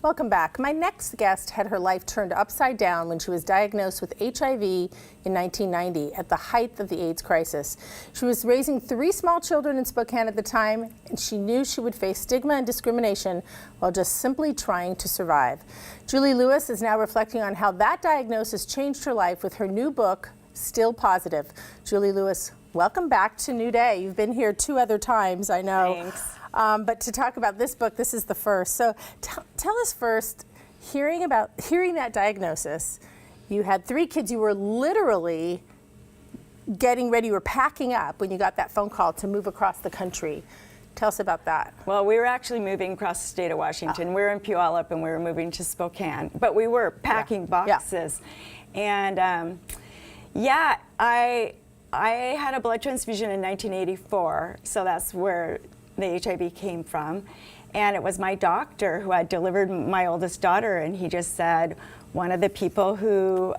Welcome back. My next guest had her life turned upside down when she was diagnosed with HIV in 1990 at the height of the AIDS crisis. She was raising 3 small children in Spokane at the time, and she knew she would face stigma and discrimination while just simply trying to survive. Julie Lewis is now reflecting on how that diagnosis changed her life with her new book, Still Positive. Julie Lewis, welcome back to New Day. You've been here 2 other times, I know. Thanks. But to talk about this book, this is the first. So tell us first, hearing that diagnosis, you had 3 kids, you were literally getting ready, you were packing up when you got that phone call to move across the country. Tell us about that. Well, we were actually moving across the state of Washington. We were in Puyallup and we were moving to Spokane, but we were packing boxes. And I had a blood transfusion in 1984, so that's where the HIV came from. And it was my doctor who had delivered my oldest daughter, and he just said, one of the people who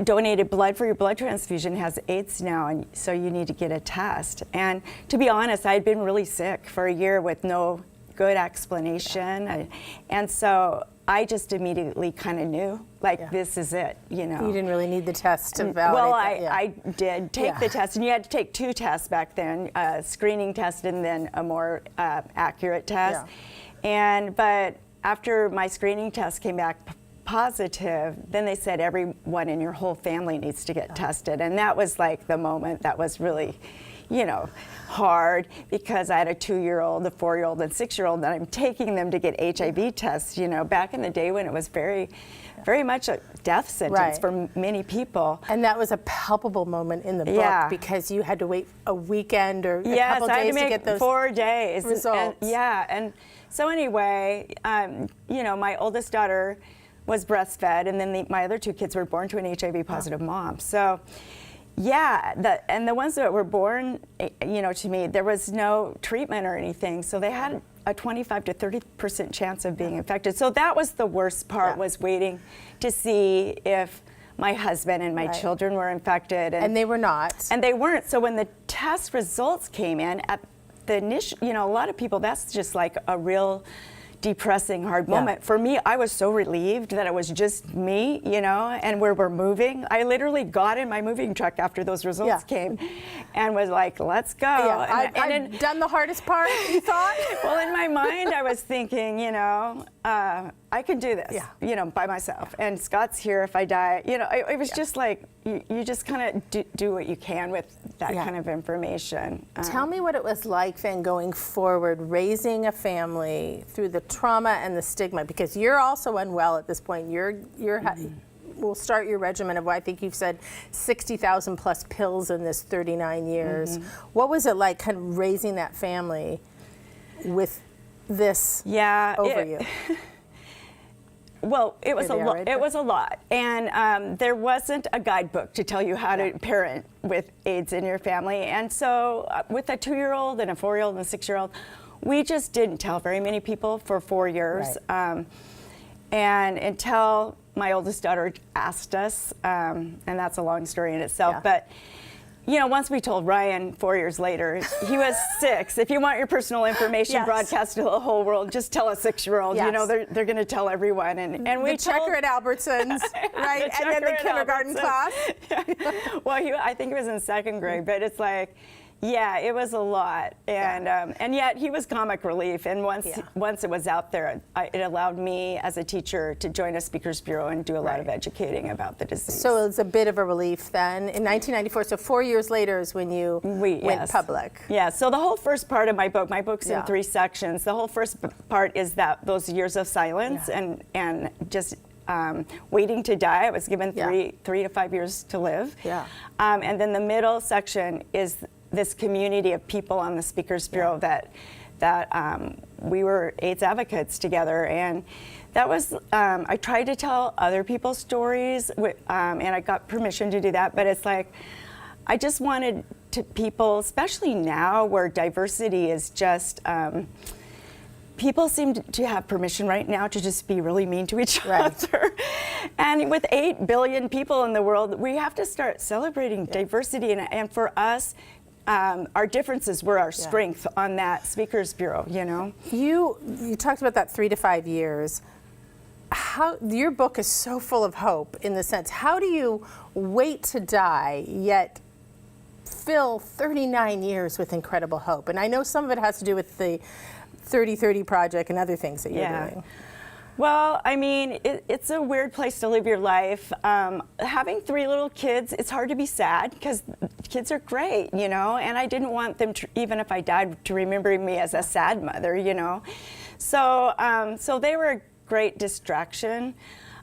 donated blood for your blood transfusion has AIDS now, and so you need to get a test. And to be honest, I had been really sick for a year with no good explanation. And so I just immediately kind of knew, this is it, you know. You didn't really need the test to validate well, that. I did take the test, and you had to take 2 tests back then, a screening test and then a more accurate test. But after my screening test came back positive, then they said everyone in your whole family needs to get tested. And that was like the moment that was really, hard, because I had a 2-year-old, a 4-year-old, and 6-year-old, and I'm taking them to get HIV tests, back in the day when it was very much a death sentence for many people. And that was a palpable moment in the book because you had to wait a weekend or a couple days to get those 4 days results. And so anyway, my oldest daughter was breastfed, and then my other 2 kids were born to an HIV positive mom. So the ones that were born, to me, there was no treatment or anything, so they had a 25 to 30% chance of being infected. So that was the worst part, was waiting to see if my husband and my children were infected. And they were not. And they weren't. So when the test results came in, at the initial, a lot of people, that's just like a real depressing, hard moment. For me, I was so relieved that it was just me, and where we're moving. I literally got in my moving truck after those results came and was like, let's go. I've done the hardest part, you thought? Well, in my mind, I was thinking, I can do this, by myself. And Scott's here if I die. It was just like, you just kind of do what you can with that kind of information. Tell me what it was like then going forward, raising a family through the trauma and the stigma, because you're also unwell at this point. We'll start your regimen of what I think you've said 60,000 plus pills in this 39 years. What was it like kind of raising that family with this over you? Well, it was a lot. It was a lot, and there wasn't a guidebook to tell you how to parent with AIDS in your family. And so, with a 2-year-old and a 4-year-old and a 6-year-old, we just didn't tell very many people for 4 years, and until my oldest daughter asked us, and that's a long story in itself. But once we told Ryan 4 years later, he was 6. If you want your personal information broadcast to the whole world, just tell a 6-year-old. They're going to tell everyone. And we the checker at Albertsons, right? And then the kindergarten class. Well, I think he was in 2nd grade, but it's like, it was a lot, and yet he was comic relief. And once it was out there, it allowed me as a teacher to join a speakers bureau and do a lot of educating about the disease. So it was a bit of a relief then. In 1994, so 4 years later is when you went public. Yeah. So the whole first part of my book's in 3 sections. The whole first part is those years of silence and just waiting to die. I was given 3 to 5 years to live. And then the middle section is this community of people on the Speakers Bureau that we were AIDS advocates together, and that was I tried to tell other people's stories, and I got permission to do that. But it's like I just wanted people, especially now where diversity is just. People seem to have permission right now to just be really mean to each other. And with 8 billion people in the world, we have to start celebrating diversity. And for us, our differences were our strength on that speakers bureau, you know. You talked about that 3 to 5 years. How your book is so full of hope in the sense, how do you wait to die yet fill 39 years with incredible hope? And I know some of it has to do with the 30-30 project and other things that you're doing. Well, I mean, it's a weird place to live your life. Having 3 little kids, it's hard to be sad because kids are great, you know, and I didn't want them to, even if I died, to remember me as a sad mother, you know. So, so they were a great distraction.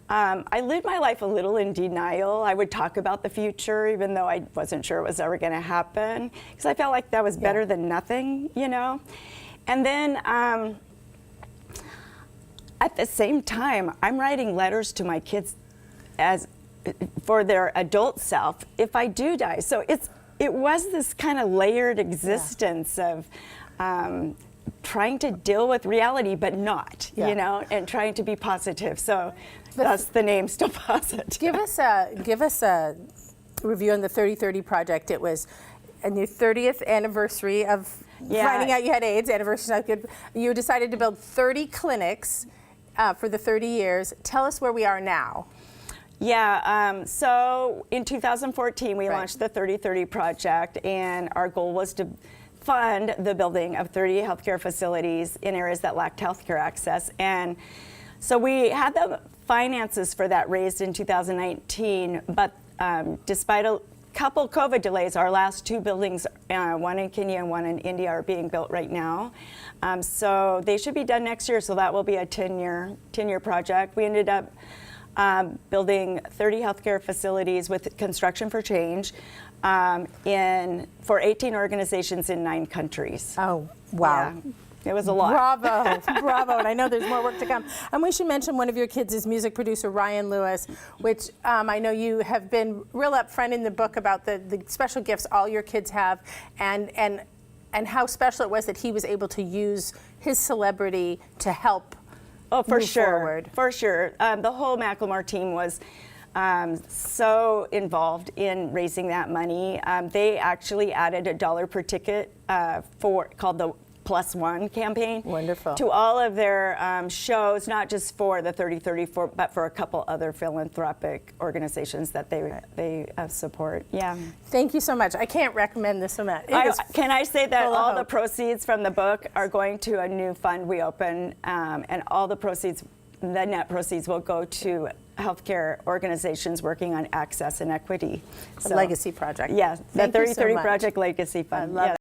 I lived my life a little in denial. I would talk about the future even though I wasn't sure it was ever going to happen because I felt like that was better than nothing, you know. And then at the same time, I'm writing letters to my kids as for their adult self if I do die. So it was this kind of layered existence of trying to deal with reality, but not, you know, and trying to be positive. So that's the name, Still Positive. Give us a review on the 30-30 project. It was on your 30th anniversary of finding out you had AIDS. Anniversary not good. You decided to build 30 clinics for the 30 years. Tell us where we are now. Yeah, so in 2014 we launched the 30-30 project, and our goal was to fund the building of 30 healthcare facilities in areas that lacked healthcare access. And so we had the finances for that raised in 2019, but despite a couple COVID delays, our last 2 buildings, one in Kenya and one in India, are being built right now. So they should be done next year, so that will be a 10-year project. We ended up building 30 healthcare facilities with Construction for Change for 18 organizations in 9 countries. Oh, wow. Yeah. It was a lot. Bravo, bravo, and I know there's more work to come. And we should mention one of your kids is music producer Ryan Lewis, which I know you have been real upfront in the book about the special gifts all your kids have, and how special it was that he was able to use his celebrity to help move forward. For sure. The whole Macklemore team was so involved in raising that money. They actually added $1 per ticket called the +1 campaign. Wonderful. To all of their shows, not just for the 30-30, but for a couple other philanthropic organizations that they support. Yeah. Thank you so much. I can't recommend this enough. Can I say that all the proceeds from the book are going to a new fund we open, and all the proceeds, the net proceeds, will go to healthcare organizations working on access and equity. So, Legacy Project. Yeah, the 30-30 Project Legacy Fund. I love it.